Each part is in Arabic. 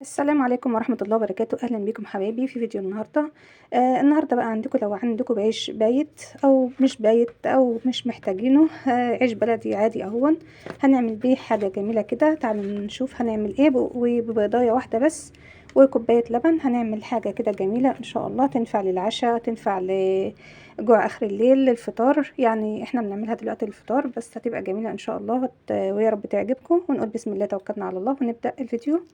السلام عليكم ورحمة الله وبركاته. أهلا بكم حبايبي في فيديو النهاردة. النهاردة بقى عندكم، لو عندكم عيش بايت أو مش بايت أو مش محتاجينه، عيش بلدي عادي أهون، هنعمل بيه حاجة جميلة كده. تعالوا نشوف هنعمل ايه. وببيضاية واحدة بس وكوباية لبن هنعمل حاجة كده جميلة إن شاء الله، تنفع للعشاء، تنفع لجوع آخر الليل، للفطار. يعني احنا بنعملها دلوقتي للفطار، بس هتبقى جميلة إن شاء الله. ويا رب تعجبكم. ونقول بسم الله توكلنا على الله ونبدأ الفيديو.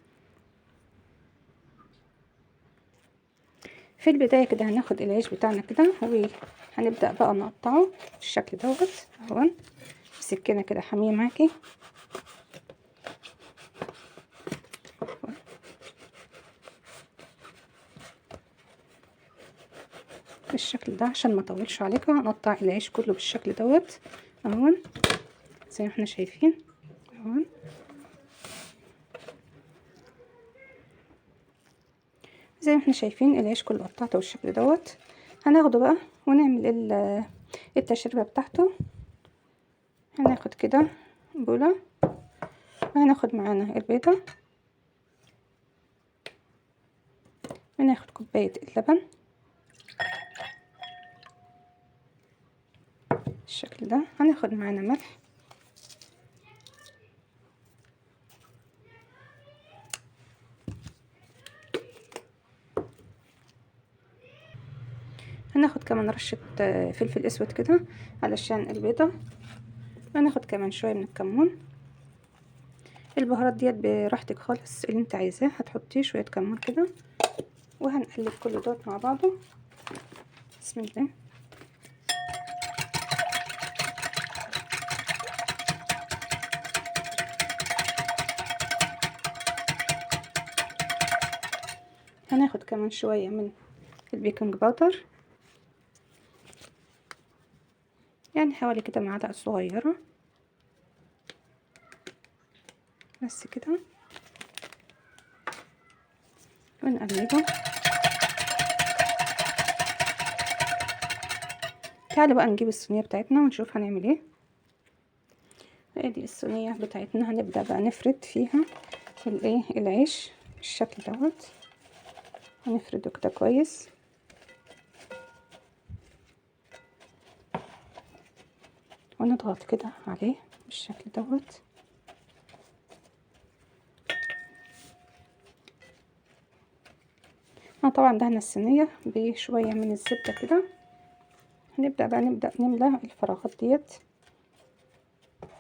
في البداية كده هناخد العيش بتاعنا كده وهنبدأ بقى نقطعه بالشكل دوت اهو، بسكينة كده حامية معاكي. بالشكل ده عشان ما اطولش عليكم، هنقطع العيش كله بالشكل دوت اهو زي ما احنا شايفين اهو. زي ما احنا شايفين العيش كله قطعته بالشكل دوت. هناخده بقى ونعمل التشريبة بتاعته. هناخد كده بولة، وهناخد معانا البيضة، وناخد كوباية اللبن بالشكل ده. هناخد معانا ملح، هناخد كمان رشة فلفل اسود كده علشان البيضة، هناخد كمان شوية من الكمون. البهارات ديت براحتك خالص، اللي انت عايزاه هتحطيه شوية كمون كده. وهنقلب كل دوت مع بعضه بسم الله. هناخد كمان شوية من البيكنج باودر، يعني حوالي كده معلقة صغيرة بس كده، ونقلبه. تعالوا بقى نجيب الصينية بتاعتنا ونشوف هنعمل ايه. ادي الصينية بتاعتنا، هنبدأ بقى نفرد فيها العيش بالشكل دوت، هنفرده كده كويس. ونضغط كده عليه بالشكل دوت. طبعا دهنا الصينية بشوية من الزبدة كده. هنبدأ بقى نملى الفراغات ديت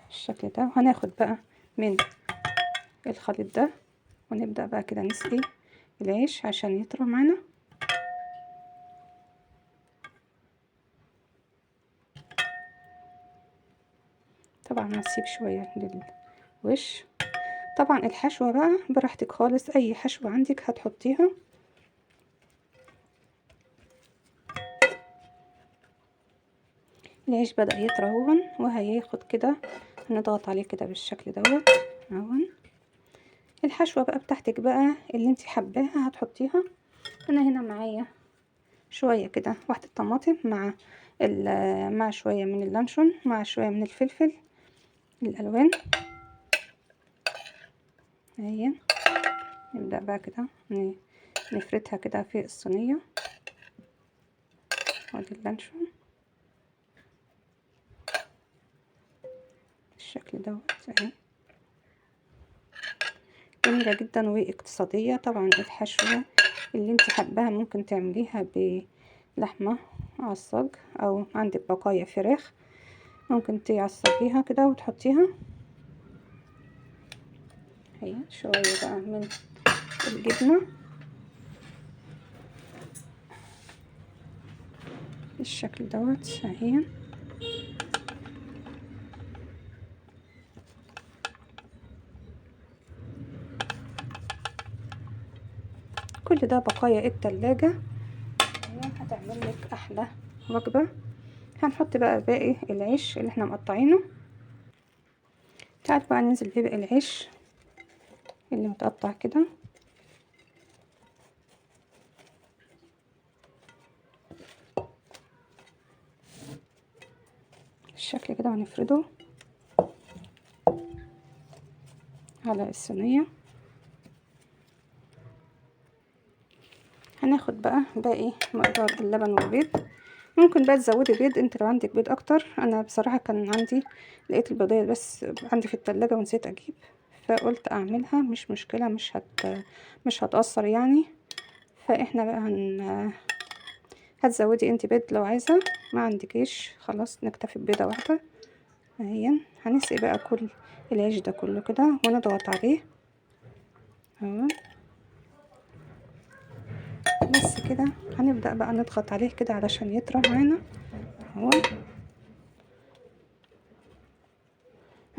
بالشكل ده. وهناخد بقى من الخليط ده ونبدأ بقى كده نسقي العيش عشان يطرى معانا. طبعا هنسيب شوية للوش. طبعا الحشوة بقى براحتك خالص، اي حشوة عندك هتحطيها. العيش بدأ يطرى اهون وهياخد كده، هنضغط عليه كده بالشكل دوت اهون. الحشوة بقى بتاعتك بقى اللي انت حباها هتحطيها. انا هنا معايا شوية كده واحدة طماطم مع شوية من اللانشون مع شوية من الفلفل الالوان اهي. نبدأ بقى كده نفردها كده في الصينية. وادي اللانشون بالشكل دوت اهي، جميلة جدا واقتصادية. طبعا الحشوة اللي انت حباها ممكن تعمليها بلحمة عصاج، او عندك بقايا فراخ ممكن تعصجيها كده وتحطيها. هي شوية بقى من الجبنة بالشكل دوت اهي. كل ده بقايا التلاجة، هتعمل لك احلى وجبة. هنحط بقى باقي العيش اللي احنا مقطعينه. تعال بقى ننزل بباقي العيش اللي متقطع كده بالشكل كده، ونفرده على الصينية. هناخد بقى باقي مقدار اللبن والبيض. ممكن بقى تزودي بيض انت لو عندك بيض اكتر. انا بصراحة كان عندي لقيت البيضية بس عندي في التلاجة ونسيت اجيب، فقلت اعملها، مش مشكلة، مش هتأثر يعني. فاحنا بقى هتزودي انت بيض لو عايزة، ما عندكيش خلاص نكتفي ببيضة واحدة اهي. هنسقي بقى كل العيش ده كله كده ونضغط عليه اهو، بس كده. هنبدأ بقى نضغط عليه كده علشان يطرى معانا اهو.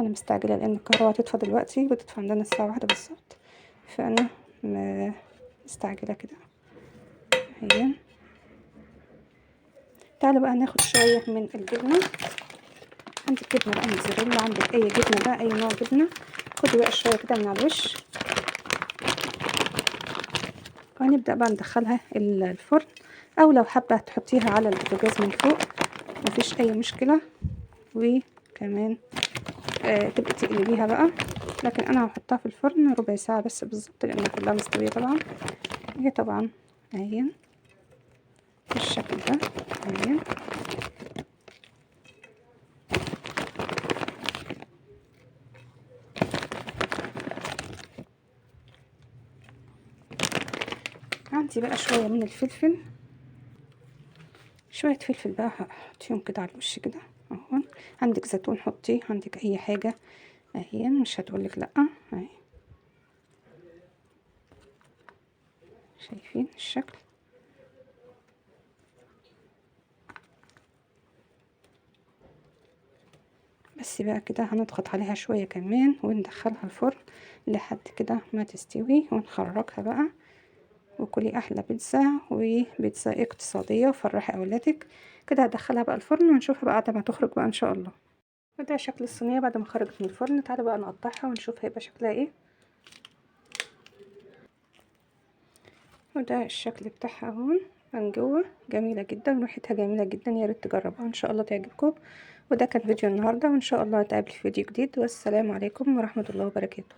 انا مستعجله لان الكهرباء هتطفى دلوقتي، بتطفى عندنا الساعه 1 بالظبط، فانا مستعجله كده اهي. تعالوا بقى ناخد شويه من الجبنه. عندك جبنه بقى موتزاريلا، عندك اي جبنه بقى، اي نوع جبنه، خدي بقى شويه كده من على الوش. وهنبدا بقى ندخلها الفرن، او لو حابه تحطيها على البوتاجاز من فوق مفيش اي مشكله. وكمان تبقي تقلبيها بقى، لكن انا هحطها في الفرن ربع ساعه بس بالظبط لان كلها مستويه طبعا. هي طبعا اهي بالشكل ده اهي. عندي بقى شويه من الفلفل، شويه فلفل بقى هحطيهم كده على الوش كده اهو. عندك زيتون حطيه، عندك اي حاجه اهي، مش هتقولك لا اهي. شايفين الشكل؟ بس بقى كده هنضغط عليها شويه كمان وندخلها الفرن لحد كده ما تستوي ونخرجها بقى. وكلي احلى بيتزا، وبيتزا اقتصاديه وفرحي اولادك. كده هدخلها بقى الفرن ونشوفها بقى بعد ما تخرج بقى ان شاء الله. وده شكل الصينيه بعد ما خرجت من الفرن. تعالوا بقى نقطعها ونشوف هيبقى شكلها ايه. وده الشكل بتاعها اهو من جوه، جميله جدا، ريحتها جميله جدا، يا ريت تجربوها ان شاء الله تعجبكم. وده كان فيديو النهارده، وان شاء الله نتقابل في فيديو جديد، والسلام عليكم ورحمه الله وبركاته.